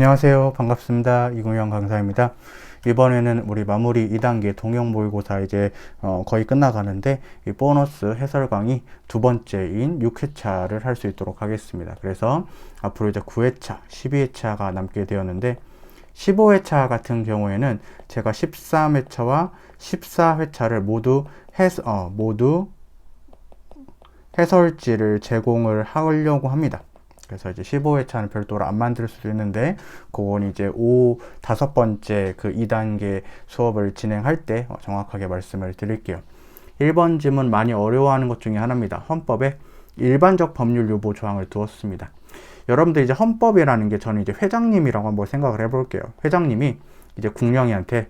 안녕하세요. 반갑습니다. 이궁영 강사입니다. 이번에는 우리 마무리 2단계 동형 모의고사 이제 거의 끝나가는데 이 보너스 해설 강의 두 번째인 6회차를 할 수 있도록 하겠습니다. 그래서 앞으로 이제 9회차, 12회차가 남게 되었는데 15회차 같은 경우에는 제가 13회차와 14회차를 모두 해설지를 제공을 하려고 합니다. 그래서 이제 15회차는 별도로 안 만들 수도 있는데 그건 이제 다섯 번째 그 2단계 수업을 진행할 때 정확하게 말씀을 드릴게요. 1번 지문 많이 어려워하는 것 중에 하나입니다. 헌법에 일반적 법률 유보 조항을 두었습니다. 여러분들 이제 헌법이라는 게 저는 이제 회장님이라고 한번 생각을 해볼게요. 회장님이 이제 국민한테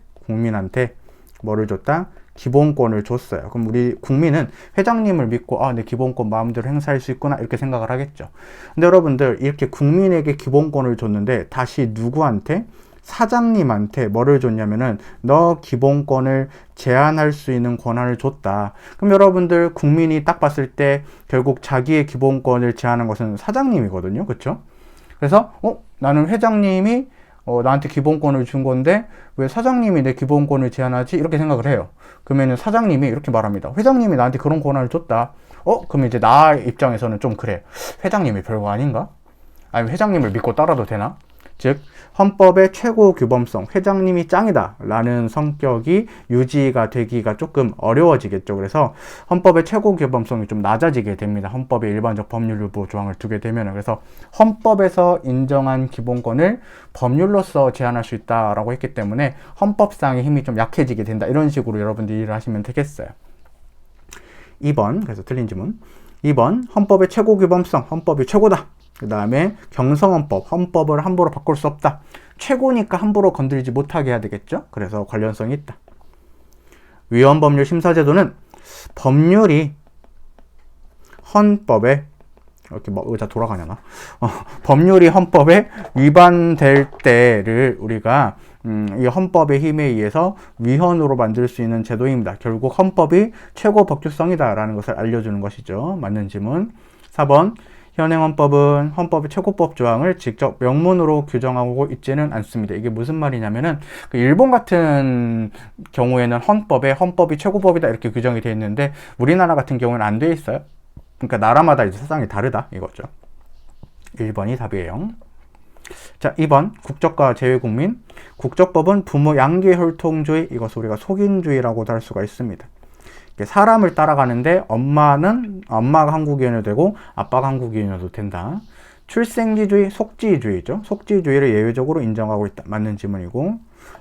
뭐를 줬다? 기본권을 줬어요. 그럼 우리 국민은 회장님을 믿고 내 기본권 마음대로 행사할 수 있구나 이렇게 생각을 하겠죠. 근데 여러분들 이렇게 국민에게 기본권을 줬는데 다시 누구한테? 사장님한테 뭐를 줬냐면은 너 기본권을 제한할 수 있는 권한을 줬다. 그럼 여러분들 국민이 딱 봤을 때 결국 자기의 기본권을 제한한 것은 사장님이거든요. 그렇죠? 그래서 나는 회장님이 나한테 기본권을 준 건데 왜 사장님이 내 기본권을 제한하지? 이렇게 생각을 해요. 그러면은 사장님이 이렇게 말합니다. 회장님이 나한테 그런 권한을 줬다. 그럼 이제 나 입장에서는 좀 그래. 회장님이 별거 아닌가? 아니면 회장님을 믿고 따라도 되나? 즉 헌법의 최고 규범성, 회장님이 짱이다 라는 성격이 유지가 되기가 조금 어려워지겠죠. 그래서 헌법의 최고 규범성이 좀 낮아지게 됩니다. 헌법의 일반적 법률 유보 조항을 두게 되면. 그래서 헌법에서 인정한 기본권을 법률로서 제한할 수 있다라고 했기 때문에 헌법상의 힘이 좀 약해지게 된다. 이런 식으로 여러분들이 일을 하시면 되겠어요. 2번, 그래서 틀린 지문. 2번, 헌법의 최고 규범성, 헌법이 최고다. 그 다음에 경성헌법, 헌법을 함부로 바꿀 수 없다. 최고니까 함부로 건드리지 못하게 해야 되겠죠. 그래서 관련성이 있다. 위헌법률 심사제도는 법률이 헌법에 이렇게 의자 돌아가냐나? 법률이 헌법에 위반될 때를 우리가 이 헌법의 힘에 의해서 위헌으로 만들 수 있는 제도입니다. 결국 헌법이 최고 법규성이다 라는 것을 알려주는 것이죠. 맞는 지문. 4번 현행 헌법은 헌법의 최고법 조항을 직접 명문으로 규정하고 있지는 않습니다. 이게 무슨 말이냐면은 일본 같은 경우에는 헌법이 최고법이다 이렇게 규정이 되어 있는데 우리나라 같은 경우는 안 되어 있어요. 그러니까 나라마다 이제 사상이 다르다 이거죠. 1번이 답이에요. 자, 2번 국적과 제외국민. 국적법은 부모 양계 혈통주의, 이것을 우리가 속인주의라고도 할 수가 있습니다. 사람을 따라가는데 엄마가 한국인이 되고 아빠가 한국인이어도 된다. 출생지주의, 속지주의죠. 속지주의를 예외적으로 인정하고 있다. 맞는 지문이고.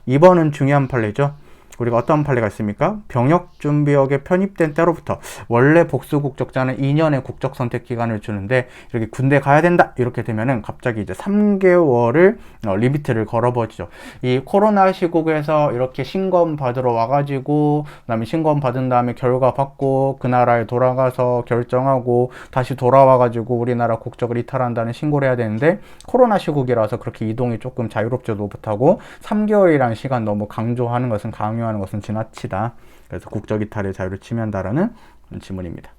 2번은 중요한 판례죠. 우리가 어떤 판례가 있습니까? 병역준비역에 편입된 때로부터 원래 복수국적자는 2년의 국적 선택 기간을 주는데 이렇게 군대 가야 된다 이렇게 되면은 갑자기 이제 3개월을 리미트를 걸어버리죠. 이 코로나 시국에서 이렇게 신검 받으러 와가지고 그다음에 신검 받은 다음에 결과 받고 그 나라에 돌아가서 결정하고 다시 돌아와가지고 우리나라 국적을 이탈한다는 신고를 해야 되는데 코로나 시국이라서 그렇게 이동이 조금 자유롭지도 못하고 3개월이라는 시간 너무 강조하는 것은 강요하는 것은 지나치다. 그래서 국적 이탈의 자유를 침해한다라는 지문입니다.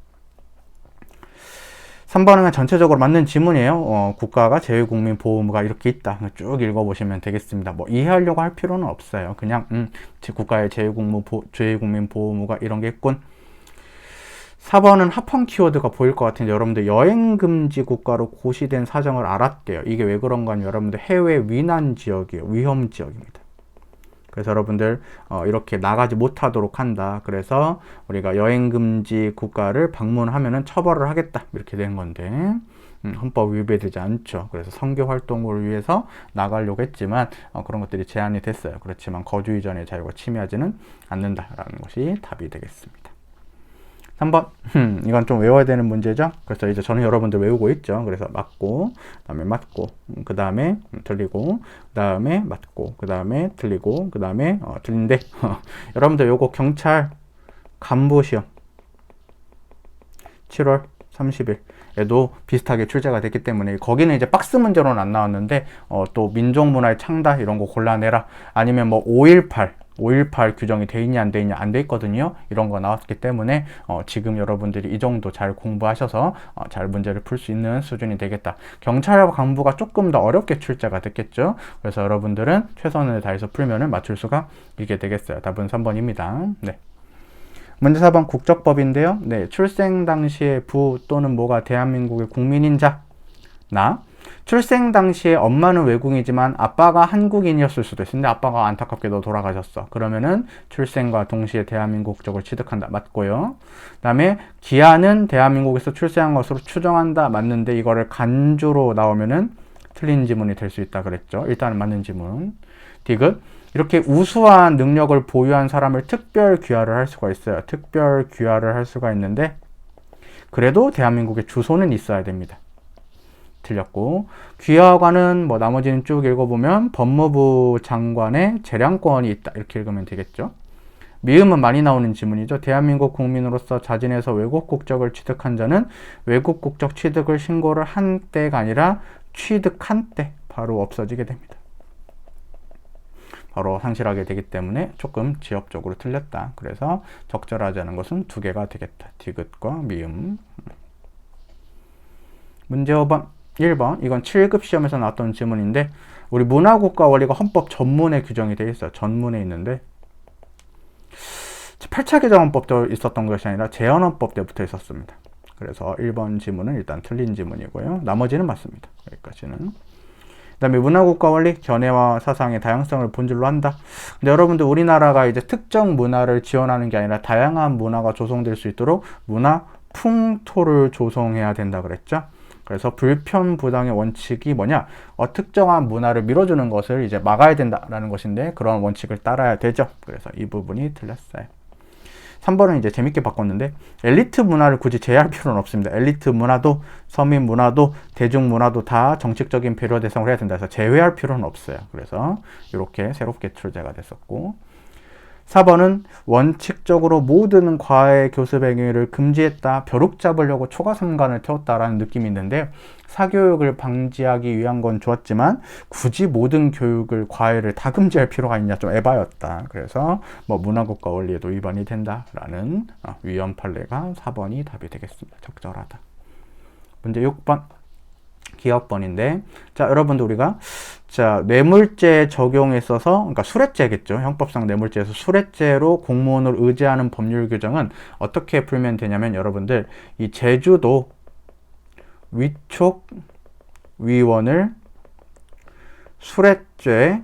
3번은 전체적으로 맞는 지문이에요. 국가가 제외국민 보호무가 이렇게 있다. 쭉 읽어보시면 되겠습니다. 이해하려고 할 필요는 없어요. 그냥 국가의 제외국민 보호무가 이런 게 있군. 4번은 합헌 키워드가 보일 것 같은데 여러분들 여행금지 국가로 고시된 사정을 알았대요. 이게 왜 그런가 하면 여러분들 해외 위난 지역이에요. 위험 지역입니다. 그래서 여러분들 이렇게 나가지 못하도록 한다. 그래서 우리가 여행금지 국가를 방문하면은 처벌을 하겠다. 이렇게 된 건데 헌법 위배되지 않죠. 그래서 선교 활동을 위해서 나가려고 했지만 그런 것들이 제한이 됐어요. 그렇지만 거주 이전의 자유가 침해하지는 않는다라는 것이 답이 되겠습니다. 3번 이건 좀 외워야 되는 문제죠. 그래서 이제 저는 여러분들 외우고 있죠. 그래서 맞고, 그 다음에 맞고, 그 다음에 틀리고, 그 다음에 맞고, 그 다음에 틀리고, 그 다음에 틀린데 여러분들 요거 경찰 간부 시험 7월 30일 에도 비슷하게 출제가 됐기 때문에 거기는 이제 박스 문제로는 안 나왔는데 또 민족문화의 창달 이런 거 골라내라. 아니면 5.18 5.18 규정이 돼 있냐 안 돼 있냐 안 돼 있거든요. 이런 거 나왔기 때문에 지금 여러분들이 이 정도 잘 공부하셔서 잘 문제를 풀 수 있는 수준이 되겠다. 경찰 간부가 조금 더 어렵게 출제가 됐겠죠. 그래서 여러분들은 최선을 다해서 풀면은 맞출 수가 있게 되겠어요. 답은 3번입니다. 네. 문제 4번 국적법인데요. 네, 출생 당시에 부 또는 모가 대한민국의 국민인 자. 나. 출생 당시에 엄마는 외국인이지만 아빠가 한국인이었을 수도 있는데 아빠가 안타깝게도 돌아가셨어. 그러면은 출생과 동시에 대한민국 국적을 취득한다. 맞고요. 그 다음에 기아는 대한민국에서 출생한 것으로 추정한다. 맞는데 이거를 간주로 나오면은 틀린 지문이 될 수 있다 그랬죠. 일단은 맞는 지문. 디귿. 이렇게 우수한 능력을 보유한 사람을 특별 귀화를 할 수가 있어요. 특별 귀화를 할 수가 있는데 그래도 대한민국의 주소는 있어야 됩니다. 틀렸고, 귀화관은 뭐 나머지는 쭉 읽어보면 법무부 장관의 재량권이 있다 이렇게 읽으면 되겠죠. 미음은 많이 나오는 지문이죠. 대한민국 국민으로서 자진해서 외국 국적을 취득한 자는 외국 국적 취득을 신고를 한 때가 아니라 취득한 때 바로 없어지게 됩니다. 바로 상실하게 되기 때문에 조금 지역적으로 틀렸다. 그래서 적절하지 않은 것은 두 개가 되겠다. 디귿과 미음. 문제 5번. 1번. 이건 7급 시험에서 나왔던 지문인데 우리 문화국가 원리가 헌법 전문에 규정이 되어 있어요. 전문에 있는데 8차 개정헌법도 있었던 것이 아니라 제헌헌법 때부터 있었습니다. 그래서 1번 지문은 일단 틀린 지문이고요. 나머지는 맞습니다. 여기까지는. 그 다음에 문화국가 원리, 견해와 사상의 다양성을 본질로 한다. 근데 여러분들 우리나라가 이제 특정 문화를 지원하는 게 아니라 다양한 문화가 조성될 수 있도록 문화 풍토를 조성해야 된다 그랬죠. 그래서 불편부당의 원칙이 뭐냐? 특정한 문화를 밀어주는 것을 이제 막아야 된다라는 것인데 그런 원칙을 따라야 되죠. 그래서 이 부분이 틀렸어요. 3번은 이제 재밌게 바꿨는데 엘리트 문화를 굳이 제외할 필요는 없습니다. 엘리트 문화도 서민 문화도 대중 문화도 다 정책적인 배려 대상을 해야 된다. 그래서 제외할 필요는 없어요. 그래서 이렇게 새롭게 출제가 됐었고 4번은 원칙적으로 모든 과외 교습 행위를 금지했다. 벼룩 잡으려고 초과삼간을 태웠다라는 느낌이 있는데 사교육을 방지하기 위한 건 좋았지만 굳이 모든 교육을 과외를 다 금지할 필요가 있냐 좀 에바였다. 그래서 뭐 문화국가 원리에도 위반이 된다라는 위헌 판례가 4번이 답이 되겠습니다. 적절하다. 문제 6번. 기업번인데 자 여러분들 우리가 자 뇌물죄 적용에 있어서 그러니까 수뢰죄겠죠. 형법상 뇌물죄에서 수뢰죄로 공무원을 의제하는 법률 규정은 어떻게 풀면 되냐면 여러분들 이 제주도 위촉 위원을 수뢰죄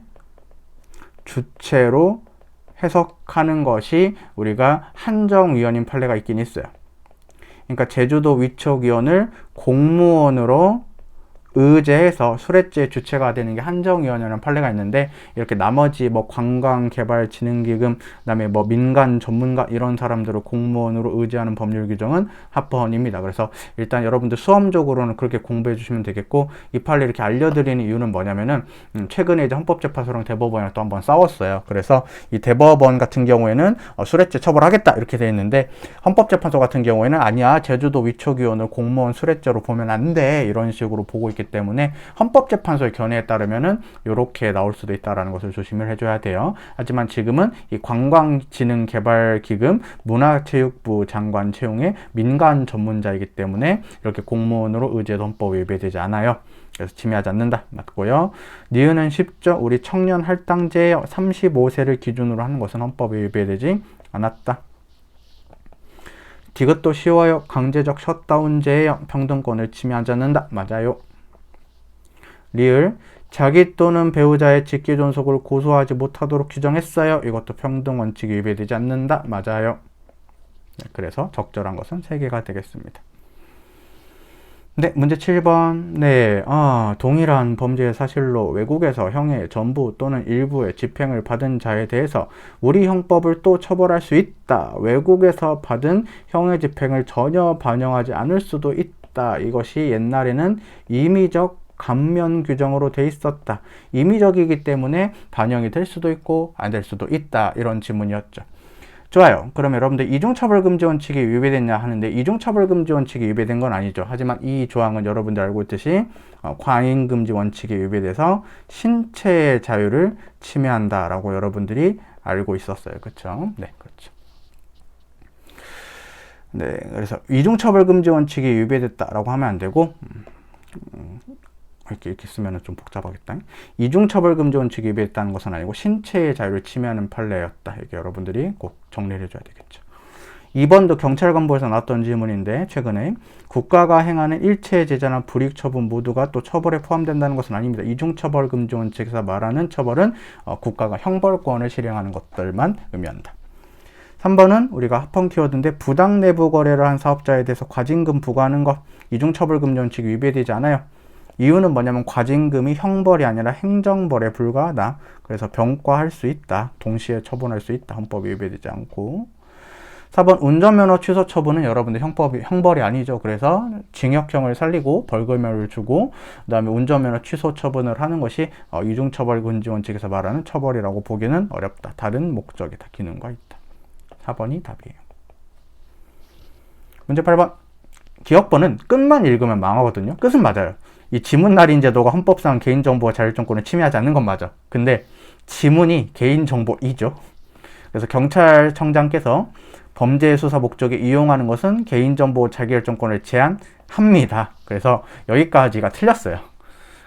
주체로 해석하는 것이 우리가 한정위원인 판례가 있긴 있어요. 그러니까 제주도 위촉위원을 공무원으로 의제해서 수뢰죄 주체가 되는 게 한정위원회라는 판례가 있는데 이렇게 나머지 뭐 관광개발진흥기금 그다음에 뭐 민간 전문가 이런 사람들을 공무원으로 의제하는 법률 규정은 합헌입니다. 그래서 일단 여러분들 수험적으로는 그렇게 공부해 주시면 되겠고 이 판례 이렇게 알려드리는 이유는 뭐냐면은 최근에 이제 헌법재판소랑 대법원이랑 또 한번 싸웠어요. 그래서 이 대법원 같은 경우에는 수뢰죄 처벌하겠다 이렇게 돼 있는데 헌법재판소 같은 경우에는 아니야 제주도 위촉위원을 공무원 수뢰죄로 보면 안 돼 이런 식으로 보고 있기 때문에 헌법재판소의 견해에 따르면은 이렇게 나올 수도 있다라는 것을 조심을 해줘야 돼요. 하지만 지금은 이 관광진흥개발기금 문화체육부 장관 채용의 민간 전문자이기 때문에 이렇게 공무원으로 의제도 헌법에 위배되지 않아요. 그래서 침해하지 않는다. 맞고요. 니은은 쉽죠. 우리 청년 할당제 35세를 기준으로 하는 것은 헌법에 위배되지 않았다. 디귿도 쉬워요. 강제적 셧다운제예요. 평등권을 침해하지 않는다. 맞아요. 리을 자기 또는 배우자의 직계존속을 고소하지 못하도록 규정했어요. 이것도 평등 원칙이 위배되지 않는다. 맞아요. 네, 그래서 적절한 것은 3개가 되겠습니다. 네, 문제 7번. 네, 동일한 범죄의 사실로 외국에서 형의 전부 또는 일부의 집행을 받은 자에 대해서 우리 형법을 또 처벌할 수 있다. 외국에서 받은 형의 집행을 전혀 반영하지 않을 수도 있다. 이것이 옛날에는 임의적 감면 규정으로 돼 있었다. 임의적이기 때문에 반영이 될 수도 있고 안 될 수도 있다. 이런 지문이었죠. 좋아요. 그럼 여러분들 이중처벌금지 원칙이 위배됐냐 하는데 이중처벌금지 원칙이 위배된 건 아니죠. 하지만 이 조항은 여러분들 알고 있듯이 과잉금지 원칙이 위배돼서 신체의 자유를 침해한다라고 여러분들이 알고 있었어요. 그렇죠? 네, 그렇죠. 네, 그래서 이중처벌금지 원칙이 위배됐다라고 하면 안 되고 이렇게 쓰면 좀 복잡하겠다. 이중처벌금지 원칙이 위배됐다는 것은 아니고 신체의 자유를 침해하는 판례였다. 이게 여러분들이 꼭 정리를 해줘야 되겠죠. 2번도 경찰관보에서 나왔던 질문인데 최근에 국가가 행하는 일체의 제재나 불이익 처분 모두가 또 처벌에 포함된다는 것은 아닙니다. 이중처벌금지 원칙에서 말하는 처벌은 국가가 형벌권을 실행하는 것들만 의미한다. 3번은 우리가 합헌 키워드인데 부당 내부 거래를 한 사업자에 대해서 과징금 부과하는 것 이중처벌금지 원칙이 위배되지 않아요. 이유는 뭐냐면 과징금이 형벌이 아니라 행정벌에 불과하다. 그래서 병과할 수 있다. 동시에 처분할 수 있다. 헌법이 위배되지 않고. 4번 운전면허 취소 처분은 여러분들 형벌이 아니죠. 그래서 징역형을 살리고 벌금형을 주고 그 다음에 운전면허 취소 처분을 하는 것이 이중처벌금지 원칙에서 말하는 처벌이라고 보기는 어렵다. 다른 목적이다. 기능과 있다. 4번이 답이에요. 문제 8번. 기억번은 끝만 읽으면 망하거든요. 끝은 맞아요. 이 지문날인 제도가 헌법상 개인정보와 자율정권을 침해하지 않는 건 맞아. 근데 지문이 개인정보이죠. 그래서 경찰청장께서 범죄 수사 목적에 이용하는 것은 개인정보 자기결정권을 제한합니다. 그래서 여기까지가 틀렸어요.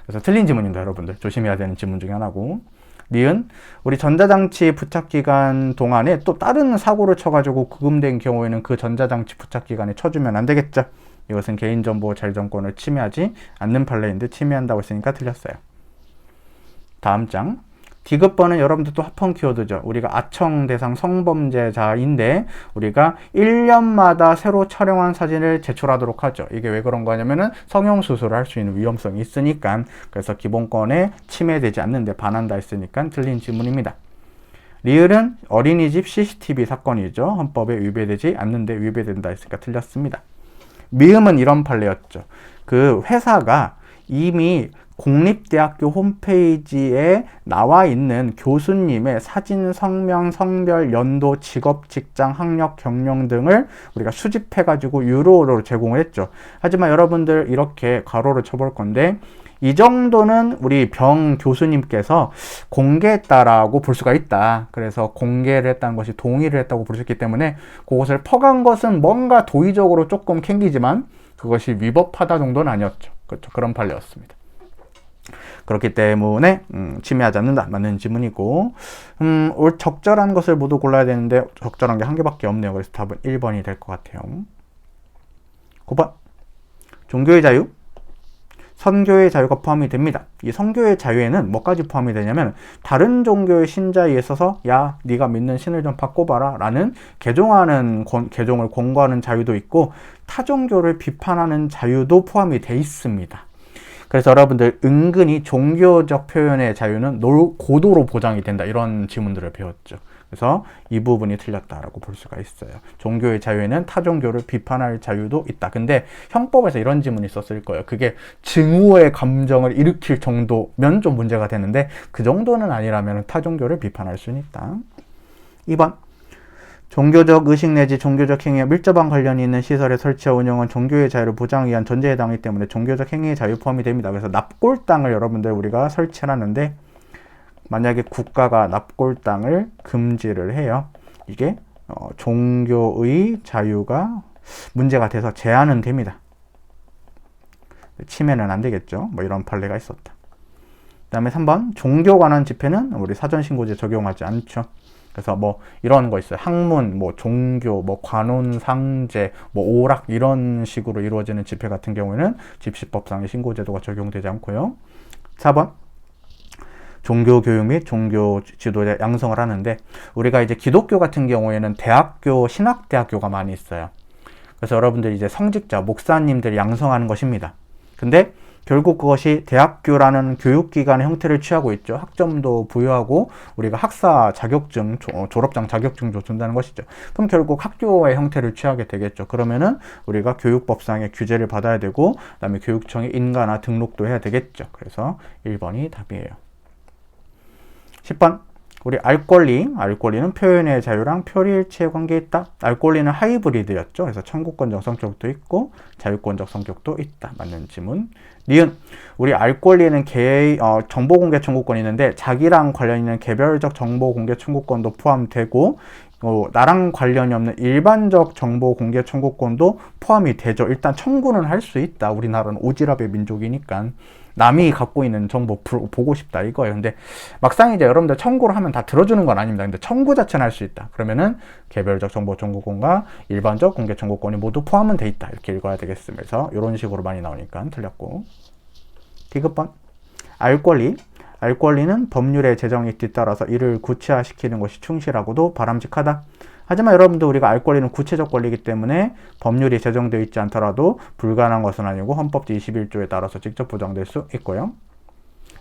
그래서 틀린 지문입니다. 여러분들 조심해야 되는 지문 중에 하나고. 니은 우리 전자장치 부착기간 동안에 또 다른 사고를 쳐가지고 구금된 경우에는 그 전자장치 부착기간에 쳐주면 안 되겠죠. 이것은 개인정보 자율정권을 침해하지 않는 판례인데 침해한다고 했으니까 틀렸어요. 다음 장. 디귿번은 여러분들 또 합헌 키워드죠. 우리가 아청 대상 성범죄자인데 우리가 1년마다 새로 촬영한 사진을 제출하도록 하죠. 이게 왜 그런 거냐면은 성형수술을 할 수 있는 위험성이 있으니까. 그래서 기본권에 침해되지 않는데 반한다 했으니까 틀린 질문입니다. 리을은 어린이집 CCTV 사건이죠. 헌법에 위배되지 않는데 위배된다 했으니까 틀렸습니다. 미음은 이런 판례였죠. 그 회사가 이미 공립대학교 홈페이지에 나와 있는 교수님의 사진, 성명, 성별, 연도, 직업, 직장, 학력, 경력 등을 우리가 수집해가지고 유료로 제공을 했죠. 하지만 여러분들 이렇게 가로를 쳐볼 건데 이 정도는 우리 병 교수님께서 공개했다라고 볼 수가 있다. 그래서 공개를 했다는 것이 동의를 했다고 볼 수 있기 때문에 그것을 퍼간 것은 뭔가 도의적으로 조금 캥기지만 그것이 위법하다 정도는 아니었죠. 그렇죠. 그런 판례였습니다. 그렇기 때문에 침해하지 않는다. 맞는 지문이고 적절한 것을 모두 골라야 되는데 적절한 게 한 개밖에 없네요. 그래서 답은 1번이 될 것 같아요. 9번 종교의 자유, 선교의 자유가 포함이 됩니다. 이 선교의 자유에는 뭐까지 포함이 되냐면 다른 종교의 신자에 있어서 야 네가 믿는 신을 좀 바꿔봐라 라는 개종을 권고하는 자유도 있고 타 종교를 비판하는 자유도 포함이 돼 있습니다. 그래서 여러분들 은근히 종교적 표현의 자유는 고도로 보장이 된다 이런 지문들을 배웠죠. 그래서 이 부분이 틀렸다라고 볼 수가 있어요. 종교의 자유에는 타 종교를 비판할 자유도 있다. 근데 형법에서 이런 지문이 있었을 거예요. 그게 증오의 감정을 일으킬 정도면 좀 문제가 되는데 그 정도는 아니라면 타 종교를 비판할 수는 있다. 2번 종교적 의식 내지 종교적 행위와 밀접한 관련이 있는 시설의 설치와 운영은 종교의 자유를 보장하기 위한 전제에 해당하기 때문에 종교적 행위의 자유 포함이 됩니다. 그래서 납골당을 여러분들 우리가 설치해놨는데 만약에 국가가 납골당을 금지를 해요. 이게 종교의 자유가 문제가 돼서 제한은 됩니다. 침해는 안 되겠죠. 뭐 이런 판례가 있었다. 그 다음에 3번 종교 관한 집회는 우리 사전신고제 적용하지 않죠. 그래서 뭐 이런 거 있어요. 학문, 뭐 종교, 뭐 관혼상제, 뭐 오락 이런 식으로 이루어지는 집회 같은 경우에는 집시법상의 신고제도가 적용되지 않고요. 4번 종교교육 및 종교 지도자 양성을 하는데 우리가 이제 기독교 같은 경우에는 대학교, 신학대학교가 많이 있어요. 그래서 여러분들 이제 성직자, 목사님들이 양성하는 것입니다. 근데 결국 그것이 대학교라는 교육기관의 형태를 취하고 있죠. 학점도 부여하고 우리가 학사 자격증, 졸업장 자격증도 준다는 것이죠. 그럼 결국 학교의 형태를 취하게 되겠죠. 그러면은 우리가 교육법상의 규제를 받아야 되고 그다음에 교육청에 인가나 등록도 해야 되겠죠. 그래서 1번이 답이에요. 10번 우리 알 권리는 표현의 자유랑 표리일치에 관계 있다. 알 권리는 하이브리드였죠. 그래서 청구권적 성격도 있고 자유권적 성격도 있다. 맞는 지문. 니은 우리 알 권리는 정보 공개 청구권이 있는데 자기랑 관련 있는 개별적 정보 공개 청구권도 포함되고 나랑 관련이 없는 일반적 정보 공개 청구권도 포함이 되죠. 일단 청구는 할 수 있다. 우리나라는 오지랖의 민족이니까. 남이 갖고 있는 정보 보고 싶다 이거예요. 근데 막상 이제 여러분들 청구를 하면 다 들어주는 건 아닙니다. 근데 청구 자체는 할 수 있다. 그러면은 개별적 정보 청구권과 일반적 공개 청구권이 모두 포함은 돼 있다. 이렇게 읽어야 되겠습니다. 그래서 이런 식으로 많이 나오니까 틀렸고. 디귿번 알 권리는 법률의 제정에 뒤따라서 이를 구체화시키는 것이 충실하고도 바람직하다. 하지만 여러분들 우리가 알 권리는 구체적 권리이기 때문에 법률이 제정되어 있지 않더라도 불가능한 것은 아니고 헌법 제21조에 따라서 직접 보장될 수 있고요.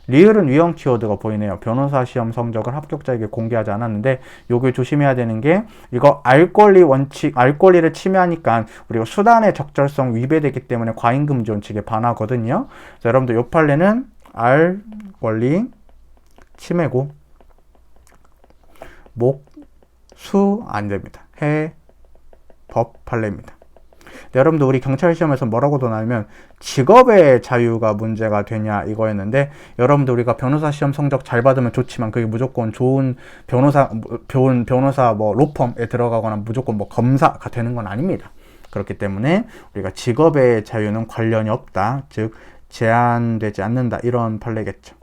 리을은 위헌 키워드가 보이네요. 변호사 시험 성적을 합격자에게 공개하지 않았는데 요게 조심해야 되는 게 이거 알 권리를 침해하니까 우리가 수단의 적절성 위배되기 때문에 과잉금지 원칙에 반하거든요. 그래서 여러분들 요 판례는 알 권리 침해고 수 안 됩니다. 법 판례입니다. 여러분들 우리 경찰 시험에서 뭐라고도 나오면 직업의 자유가 문제가 되냐 이거였는데 여러분들 우리가 변호사 시험 성적 잘 받으면 좋지만 그게 무조건 좋은 변호사 뭐 로펌에 들어가거나 무조건 뭐 검사가 되는 건 아닙니다. 그렇기 때문에 우리가 직업의 자유는 관련이 없다. 즉 제한되지 않는다. 이런 판례겠죠.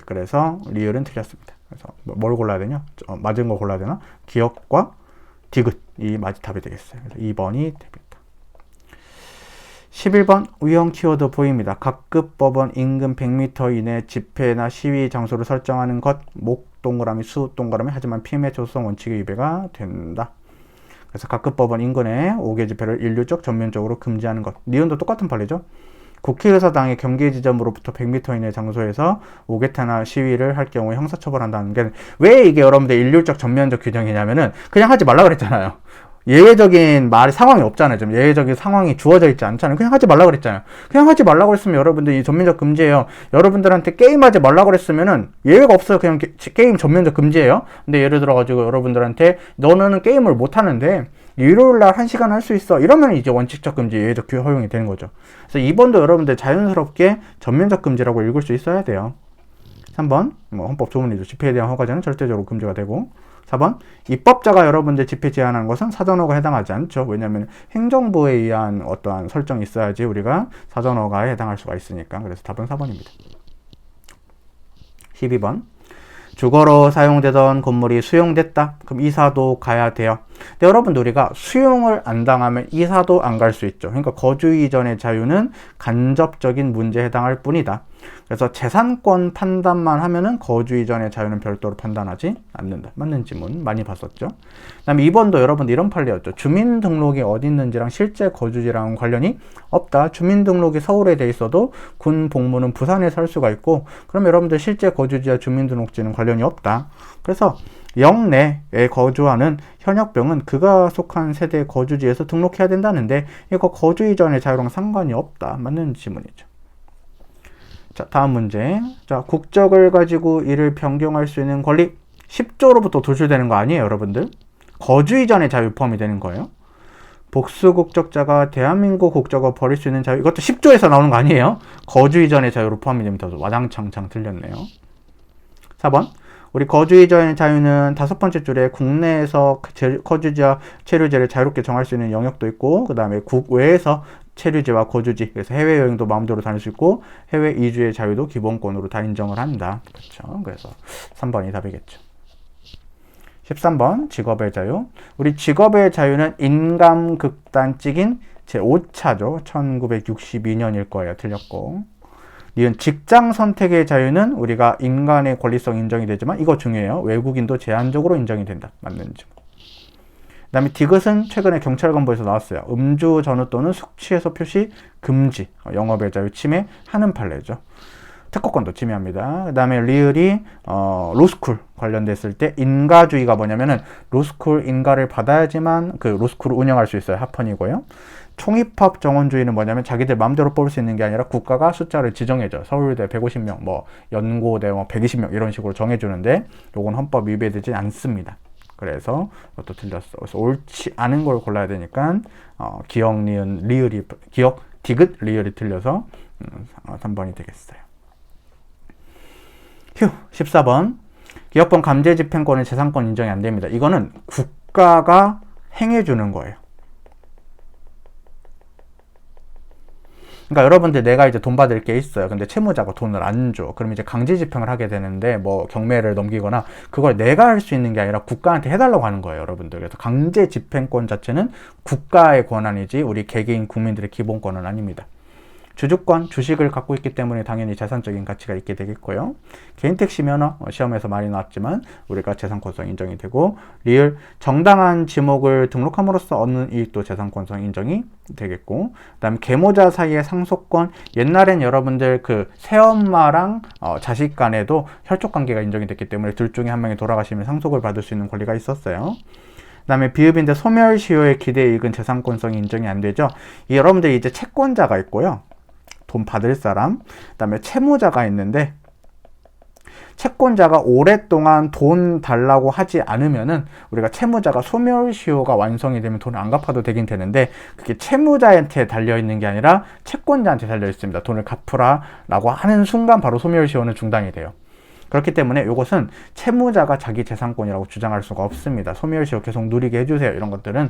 그래서 리을은 틀렸습니다. 그래서 뭘 골라야 되냐? 맞은 거 골라야 되나? 기억과 디귿이 답이 되겠어요. 그래서 2번이 됩니다. 11번 위헌 키워드 보입니다. 각급 법원 인근 100m 이내 집회나 시위 장소를 설정하는 것, 동그라미, 수 동그라미, 하지만 피임의 조성 원칙의 위배가 된다. 그래서 각급 법원 인근에 5개 집회를 일률적 전면적으로 금지하는 것. 니은도 똑같은 판례죠. 국회의사당의 경계 지점으로부터 100m 이내 장소에서 5개타나 시위를 할 경우에 형사처벌한다는 게 왜 이게 여러분들 일률적 전면적 규정이냐면은 그냥 하지 말라 그랬잖아요. 예외적인 상황이 없잖아요. 좀 예외적인 상황이 주어져 있지 않잖아요. 그냥 하지 말라 그랬잖아요. 그냥 하지 말라 그랬으면 여러분들 이 전면적 금지예요. 여러분들한테 게임하지 말라 그랬으면은 예외가 없어요. 그냥 게임 전면적 금지예요. 근데 예를 들어가지고 여러분들한테 너는 게임을 못 하는데 일요일날 1시간 할 수 있어. 이러면 이제 원칙적 금지, 예외적 허용이 되는 거죠. 그래서 2번도 여러분들 자연스럽게 전면적 금지라고 읽을 수 있어야 돼요. 3번, 헌법 조문이죠. 집회에 대한 허가제는 절대적으로 금지가 되고. 4번, 입법자가 여러분들 집회 제한하는 것은 사전허가에 해당하지 않죠. 왜냐하면 행정부에 의한 어떠한 설정이 있어야지 우리가 사전허가에 해당할 수가 있으니까. 그래서 답은 4번입니다. 12번, 주거로 사용되던 건물이 수용됐다. 그럼 이사도 가야 돼요. 근데 여러분들 우리가 수용을 안 당하면 이사도 안 갈 수 있죠. 그러니까 거주 이전의 자유는 간접적인 문제에 해당할 뿐이다. 그래서 재산권 판단만 하면은 거주 이전의 자유는 별도로 판단하지 않는다. 맞는 지문 많이 봤었죠. 그 다음에 2번도 여러분들 이런 판례였죠. 주민등록이 어디 있는지랑 실제 거주지랑 관련이 없다. 주민등록이 서울에 돼 있어도 군 복무는 부산에 살 수가 있고 그럼 여러분들 실제 거주지와 주민등록지는 관련이 없다. 그래서 영내에 거주하는 현역병은 그가 속한 세대 거주지에서 등록해야 된다는데 이거 거주 이전의 자유랑 상관이 없다. 맞는 지문이죠. 자, 다음 문제. 자, 국적을 가지고 이를 변경할 수 있는 권리 10조로부터 도출되는 거 아니에요, 여러분들? 거주 이전의 자유 포함이 되는 거예요. 복수 국적자가 대한민국 국적을 버릴 수 있는 자유 이것도 10조에서 나오는 거 아니에요? 거주 이전의 자유로 포함이 됩니다. 와장창창 틀렸네요. 4번. 우리 거주 이전의 자유는 5번째 줄에 국내에서 거주지와 체류지를 자유롭게 정할 수 있는 영역도 있고 그 다음에 국외에서 체류지와 거주지, 그래서 해외여행도 마음대로 다닐 수 있고 해외 이주의 자유도 기본권으로 다 인정을 한다. 그렇죠. 그래서 3번이 답이겠죠. 13번 직업의 자유. 우리 직업의 자유는 인감극단찍인 제5차죠. 1962년일 거예요. 틀렸고. 니은 직장 선택의 자유는 우리가 인간의 권리성 인정이 되지만 이거 중요해요. 외국인도 제한적으로 인정이 된다. 맞는지. 그 다음에 디귿은 최근에 경찰관보에서 나왔어요. 음주 전후 또는 숙취해서 표시 금지, 영업의 자유 침해하는 판례죠. 특허권도 침해합니다. 그 다음에 리을이 로스쿨 관련됐을 때 인가주의가 뭐냐면은 로스쿨 인가를 받아야지만 그 로스쿨을 운영할 수 있어요. 합헌이고요. 총입학 정원주의는 뭐냐면 자기들 마음대로 뽑을 수 있는 게 아니라 국가가 숫자를 지정해줘. 서울대 150명, 뭐 연고대 뭐 120명 이런 식으로 정해주는데 요건 헌법 위배되지 않습니다. 그래서 이것도 틀렸어. 그래서 옳지 않은 걸 골라야 되니까 기억, 니은, 리을이 기억, 디귿, 리을이 틀려서 3번이 되겠어요. 휴, 14번. 기업권 감재집행권은 재산권 인정이 안 됩니다. 이거는 국가가 행해주는 거예요. 그러니까 여러분들 내가 이제 돈 받을 게 있어요. 근데 채무자가 돈을 안 줘. 그럼 이제 강제 집행을 하게 되는데 뭐 경매를 넘기거나 그걸 내가 할 수 있는 게 아니라 국가한테 해달라고 하는 거예요, 여러분들. 그래서 강제 집행권 자체는 국가의 권한이지 우리 개개인 국민들의 기본권은 아닙니다. 주주권, 주식을 갖고 있기 때문에 당연히 재산적인 가치가 있게 되겠고요. 개인 택시 면허, 시험에서 많이 나왔지만 우리가 재산권성 인정이 되고, 리을, 정당한 지목을 등록함으로써 얻는 이익도 재산권성 인정이 되겠고, 그 다음 계모자 사이의 상속권, 옛날엔 여러분들 그 새엄마랑 자식 간에도 혈족관계가 인정이 됐기 때문에 둘 중에 한 명이 돌아가시면 상속을 받을 수 있는 권리가 있었어요. 그 다음에 비읍인데 소멸시효의 기대이익은 재산권성이 인정이 안 되죠. 여러분들 이제 채권자가 있고요. 돈 받을 사람, 그 다음에 채무자가 있는데 채권자가 오랫동안 돈 달라고 하지 않으면은 우리가 채무자가 소멸시효가 완성이 되면 돈을 안 갚아도 되긴 되는데 그게 채무자한테 달려있는 게 아니라 채권자한테 달려있습니다. 돈을 갚으라 라고 하는 순간 바로 소멸시효는 중단이 돼요. 그렇기 때문에 이것은 채무자가 자기 재산권이라고 주장할 수가 없습니다. 소멸시효 계속 누리게 해주세요. 이런 것들은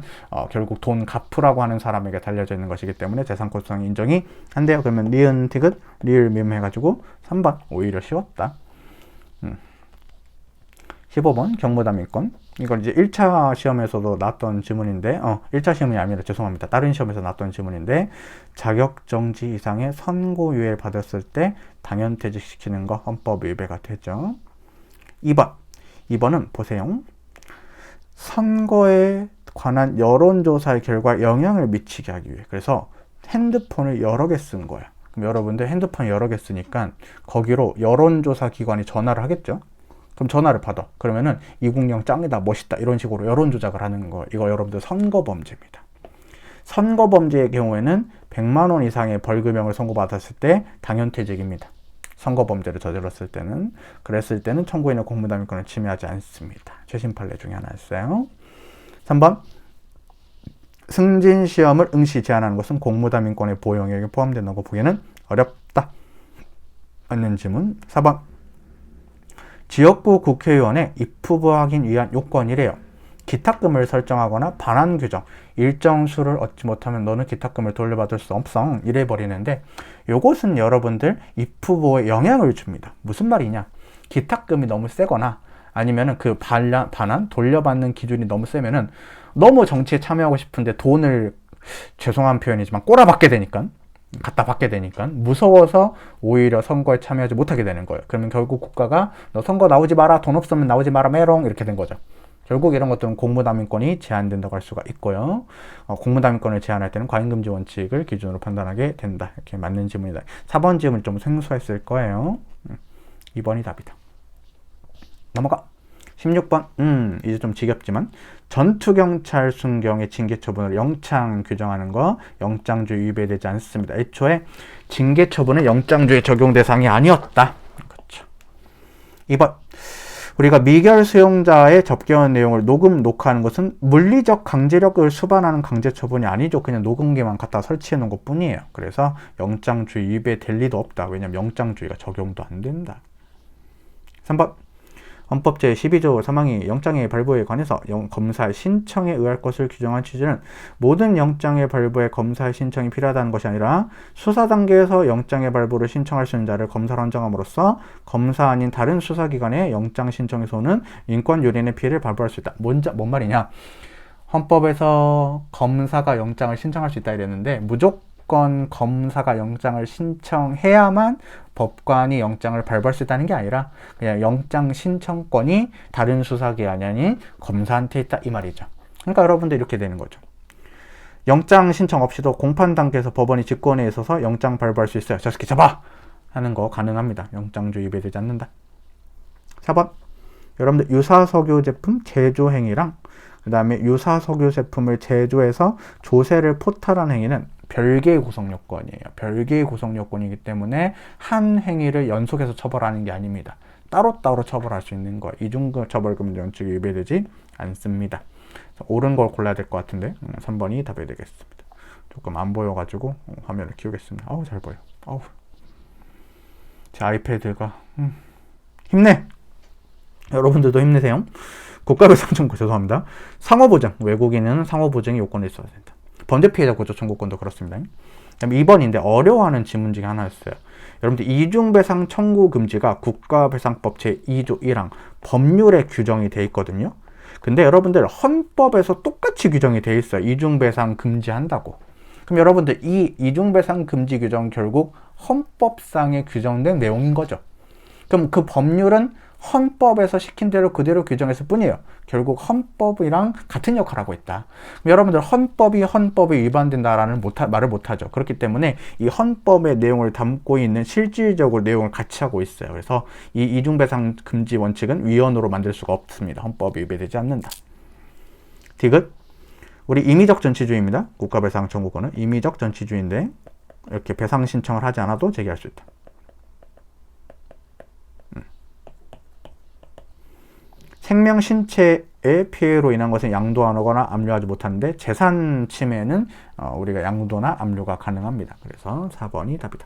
결국 돈 갚으라고 하는 사람에게 달려져 있는 것이기 때문에 재산권성 인정이 안 돼요. 그러면 니은, 디귿, 리을, 미음 해가지고 3번 오히려 쉬웠다. 15번 경무담인권. 이건 이제 1차 시험에서도 나왔던 지문인데 1차 시험이 아니라 죄송합니다. 다른 시험에서 나왔던 지문인데 자격정지 이상의 선고유예를 받았을 때 당연퇴직시키는 거 헌법 위배가 되죠. 2번은 보세요. 선거에 관한 여론조사의 결과에 영향을 미치게 하기 위해 그래서 핸드폰을 여러 개 쓴 거야. 그럼 여러분들 핸드폰 여러 개 쓰니까 거기로 여론조사 기관이 전화를 하겠죠. 그럼 전화를 받아. 그러면은 이국영 짱이다, 멋있다 이런 식으로 여론 조작을 하는 거. 이거 여러분들 선거범죄입니다. 선거범죄의 경우에는 100만 원 이상의 벌금형을 선고받았을 때 당연퇴직입니다. 선거범죄를 저질렀을 때는. 그랬을 때는 청구인의 공무담인권을 침해하지 않습니다. 최신 판례 중에 하나였어요. 3번 승진시험을 응시 제한하는 것은 공무담인권의 보호 영역에 포함된다고 보기에는 어렵다. 맞는 지문. 4번 지역구 국회의원의 입후보 확인 위한 요건이래요. 기탁금을 설정하거나 반환 규정, 일정 수를 얻지 못하면 너는 기탁금을 돌려받을 수 없어. 이래 버리는데 요것은 여러분들 입후보에 영향을 줍니다. 무슨 말이냐? 기탁금이 너무 세거나 아니면은 그 반환 돌려받는 기준이 너무 세면은 너무 정치에 참여하고 싶은데 돈을 죄송한 표현이지만 꼬라박게 되니까 갖다 받게 되니까 무서워서 오히려 선거에 참여하지 못하게 되는 거예요. 그러면 결국 국가가 너 선거 나오지 마라, 돈 없으면 나오지 마라, 메롱 이렇게 된 거죠. 결국 이런 것들은 공무담인권이 제한된다고 할 수가 있고요. 공무담인권을 제한할 때는 과잉금지 원칙을 기준으로 판단하게 된다. 이렇게 맞는 지문이다. 4번 지문이 좀 생소했을 거예요. 2번이 답이다. 넘어가. 16번 이제 좀 지겹지만 전투경찰 순경의 징계처분을 영창 규정하는 거 영장주의 위배되지 않습니다. 애초에 징계처분은 영장주의 적용 대상이 아니었다. 그렇죠. 2번 우리가 미결 수용자의 접견 내용을 녹화하는 것은 물리적 강제력을 수반하는 강제처분이 아니죠. 그냥 녹음기만 갖다 설치해 놓은 것 뿐이에요. 그래서 영장주의 위배될 리도 없다. 왜냐하면 영장주의가 적용도 안 된다. 3번 헌법 제12조 3항이 영장의 발부에 관해서 검사의 신청에 의할 것을 규정한 취지는 모든 영장의 발부에 검사의 신청이 필요하다는 것이 아니라 수사 단계에서 영장의 발부를 신청할 수 있는 자를 검사로 한정함으로써 검사 아닌 다른 수사기관의 영장 신청에서는 인권 유린의 피해를 발부할 수 있다. 뭔 말이냐? 헌법에서 검사가 영장을 신청할 수 있다 이랬는데 무조건 검사가 영장을 신청해야만 법관이 영장을 발부할 수 있다는 게 아니라 그냥 영장 신청권이 다른 수사기관이 아닌 검사한테 있다 이 말이죠. 그러니까 여러분들 이렇게 되는 거죠. 영장 신청 없이도 공판 단계에서 법원이 직권에 있어서 영장 발부할 수 있어요. 저 새끼 잡아! 하는 거 가능합니다. 영장주의 위배되지 않는다. 4번 여러분들 유사석유 제품 제조 행위랑 그 다음에 유사 석유 제품을 제조해서 조세를 포탈한 행위는 별개의 구성 요건이에요. 별개의 구성 요건이기 때문에 한 행위를 연속해서 처벌하는 게 아닙니다. 따로따로 처벌할 수 있는 거예요. 이중 처벌금 원칙이 위배되지 않습니다. 옳은 걸 골라야 될 것 같은데 3번이 답이 되겠습니다. 조금 안 보여가지고 화면을 키우겠습니다. 아우 잘 보여. 아우 제 아이패드가 힘내. 여러분들도 힘내세요. 국가배상 청구 죄송합니다. 상호보증 외국인은 상호보증이 요건이 있어야 된다. 범죄피해자 고소 청구권도 그렇습니다. 그다음에 2번인데 어려워하는 지문 중에 하나였어요. 여러분들 이중배상 청구 금지가 국가배상법 제2조 1항 법률에 규정이 돼 있거든요. 근데 여러분들 헌법에서 똑같이 규정이 돼 있어요. 이중배상 금지한다고. 그럼 여러분들 이 이중배상 금지 규정 결국 헌법상에 규정된 내용인 거죠. 그럼 그 법률은 헌법에서 시킨 대로 그대로 규정했을 뿐이에요. 결국 헌법이랑 같은 역할을 하고 있다. 여러분들 헌법이 헌법에 위반된다라는 말을 못하죠. 그렇기 때문에 이 헌법의 내용을 담고 있는 실질적으로 내용을 같이 하고 있어요. 그래서 이 이중배상 금지 원칙은 위헌으로 만들 수가 없습니다. 헌법이 위배되지 않는다. 디귿 우리 임의적 전치주의입니다. 국가배상 청구권은 임의적 전치주의인데 이렇게 배상 신청을 하지 않아도 제기할 수 있다. 생명 신체의 피해로 인한 것은 양도하거나 압류하지 못하는데 재산 침해는 우리가 양도나 압류가 가능합니다. 그래서 4번이 답이다.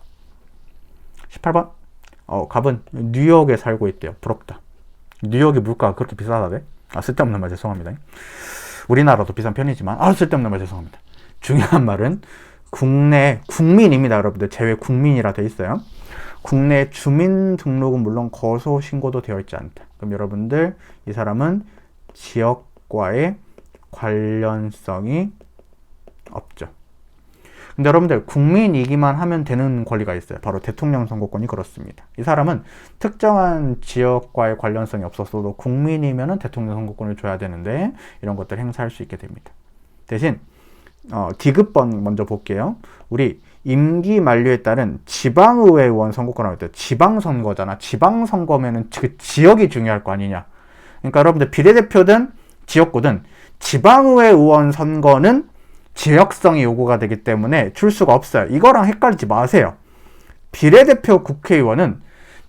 18번 갑은 뉴욕에 살고 있대요. 부럽다. 뉴욕이 물가가 그렇게 비싸다대? 쓸데없는 말 죄송합니다. 우리나라도 비싼 편이지만 쓸데없는 말 죄송합니다. 중요한 말은 국내 국민입니다. 여러분들 제외 국민이라 돼 있어요. 국내 주민등록은 물론 거소신고도 되어 있지 않다. 그럼 여러분들 이 사람은 지역과의 관련성이 없죠. 근데 여러분들 국민이기만 하면 되는 권리가 있어요. 바로 대통령 선거권이 그렇습니다. 이 사람은 특정한 지역과의 관련성이 없었어도 국민이면 대통령 선거권을 줘야 되는데 이런 것들 행사할 수 있게 됩니다. 대신 디귿번 먼저 볼게요. 우리 임기 만료에 따른 지방의회 의원 선거권이라고 했대요. 지방선거잖아. 지방선거면은 그 지역이 중요할 거 아니냐. 그러니까 여러분들 비례대표든 지역구든 지방의회 의원 선거는 지역성이 요구가 되기 때문에 줄 수가 없어요. 이거랑 헷갈리지 마세요. 비례대표 국회의원은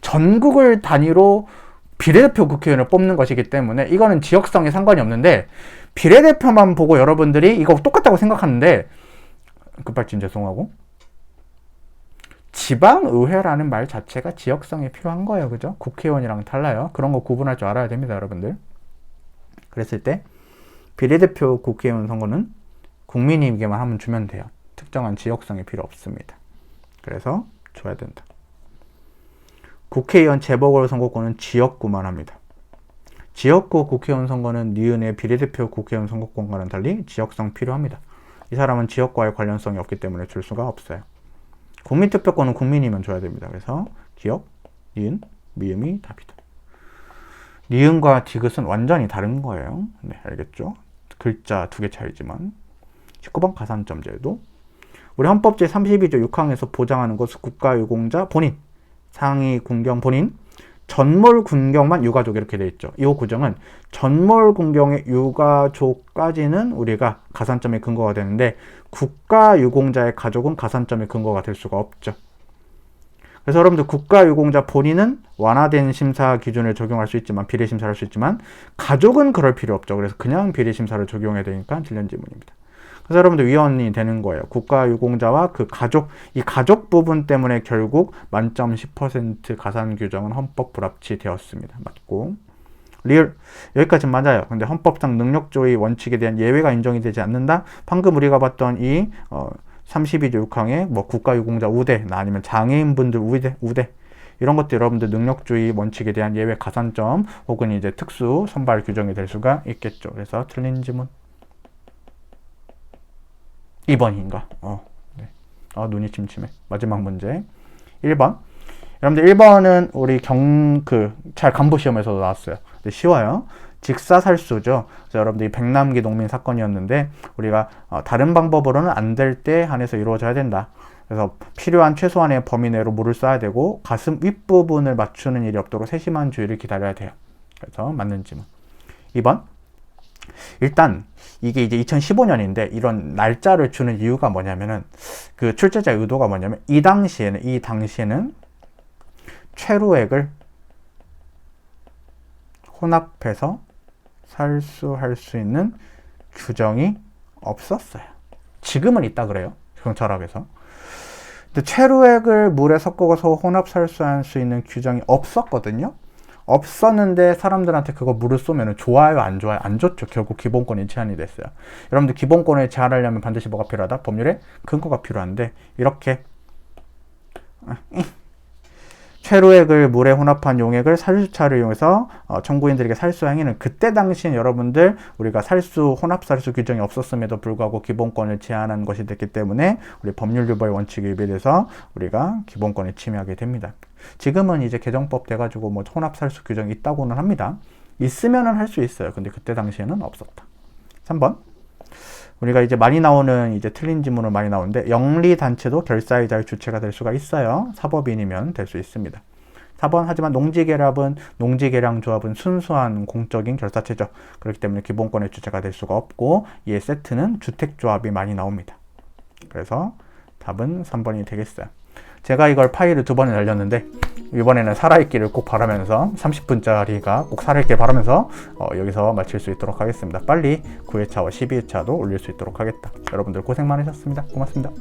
전국을 단위로 비례대표 국회의원을 뽑는 것이기 때문에 이거는 지역성에 상관이 없는데 비례대표만 보고 여러분들이 이거 똑같다고 생각하는데 급발진 죄송하고 지방의회라는 말 자체가 지역성이 필요한 거예요. 그죠? 국회의원이랑 달라요. 그런 거 구분할 줄 알아야 됩니다. 여러분들. 그랬을 때 비례대표 국회의원 선거는 국민에게만 하면 주면 돼요. 특정한 지역성이 필요 없습니다. 그래서 줘야 된다. 국회의원 재보궐선거권은 지역구만 합니다. 지역구 국회의원 선거는 니은의 비례대표 국회의원 선거권과는 달리 지역성 필요합니다. 이 사람은 지역과의 관련성이 없기 때문에 줄 수가 없어요. 국민투표권은 국민이면 줘야 됩니다. 그래서 기역, 니은, 미음이 답이다. 니은과 디귿은 완전히 다른 거예요. 네, 알겠죠? 글자 2개 차이지만. 19번 가산점 제도. 우리 헌법 제32조 6항에서 보장하는 것은 국가유공자 본인, 상위 군경 본인, 전몰 군경만 유가족 이렇게 되어 있죠. 이 구정은 전몰 군경의 유가족까지는 우리가 가산점의 근거가 되는데 국가유공자의 가족은 가산점의 근거가 될 수가 없죠. 그래서 여러분들 국가유공자 본인은 완화된 심사 기준을 적용할 수 있지만 비례심사를 할 수 있지만 가족은 그럴 필요 없죠. 그래서 그냥 비례심사를 적용해야 되니까 틀린 질문입니다. 그래서 여러분들 위헌이 되는 거예요. 국가유공자와 그 가족, 이 가족 부분 때문에 결국 만점 10% 가산 규정은 헌법 불합치 되었습니다. 맞고. 리을, 여기까지 맞아요. 근데 헌법상 능력조의 원칙에 대한 예외가 인정이 되지 않는다? 방금 우리가 봤던 이 32조 6항의 뭐 국가유공자 우대, 아니면 장애인분들 우대 이런 것들 여러분들 능력주의 원칙에 대한 예외 가산점 혹은 이제 특수 선발 규정이 될 수가 있겠죠. 그래서 틀린 지문 2번인가? 네. 눈이 침침해. 마지막 문제 1번. 여러분들 1번은 우리 잘 간부 시험에서도 나왔어요. 근데 쉬워요. 직사살수죠. 그래서 여러분들이 백남기 농민 사건이었는데 우리가 다른 방법으로는 안 될 때 한해서 이루어져야 된다. 그래서 필요한 최소한의 범위 내로 물을 쏴야 되고 가슴 윗부분을 맞추는 일이 없도록 세심한 주의를 기다려야 돼요. 그래서 맞는 지문 2번. 일단 이게 이제 2015년인데 이런 날짜를 주는 이유가 뭐냐면은 그 출제자의 의도가 뭐냐면 이 당시에는 최루액을 혼합해서 살수할 수 있는 규정이 없었어요. 지금은 있다 그래요. 경찰학에서. 근데 최루액을 물에 섞어서 혼합 살수할 수 있는 규정이 없었거든요. 없었는데 사람들한테 그거 물을 쏘면 좋아요, 안 좋아요? 안 좋죠. 결국 기본권이 제한이 됐어요. 여러분들 기본권을 제한하려면 반드시 뭐가 필요하다? 법률에 근거가 필요한데 이렇게 최루액을 물에 혼합한 용액을 살수차를 이용해서 청구인들에게 살수 행위는 그때 당시엔 여러분들 우리가 혼합 살수 규정이 없었음에도 불구하고 기본권을 제한한 것이 됐기 때문에 우리 법률 유발 원칙에 위배돼서 우리가 기본권을 침해하게 됩니다. 지금은 이제 개정법 돼가지고 뭐 혼합 살수 규정이 있다고는 합니다. 있으면은 할 수 있어요. 근데 그때 당시에는 없었다. 3번. 우리가 이제 많이 나오는 이제 틀린 지문은 많이 나오는데 영리단체도 결사이자의 주체가 될 수가 있어요. 사법인이면 될 수 있습니다. 4번. 하지만 농지계량조합은 순수한 공적인 결사체죠. 그렇기 때문에 기본권의 주체가 될 수가 없고 이에 세트는 주택조합이 많이 나옵니다. 그래서 답은 3번이 되겠어요. 제가 이걸 파일을 2번에 날렸는데 이번에는 살아있기를 꼭 바라면서 30분짜리가 꼭 살아있기를 바라면서 여기서 마칠 수 있도록 하겠습니다. 빨리 9회차와 12회차도 올릴 수 있도록 하겠다. 여러분들 고생 많으셨습니다. 고맙습니다.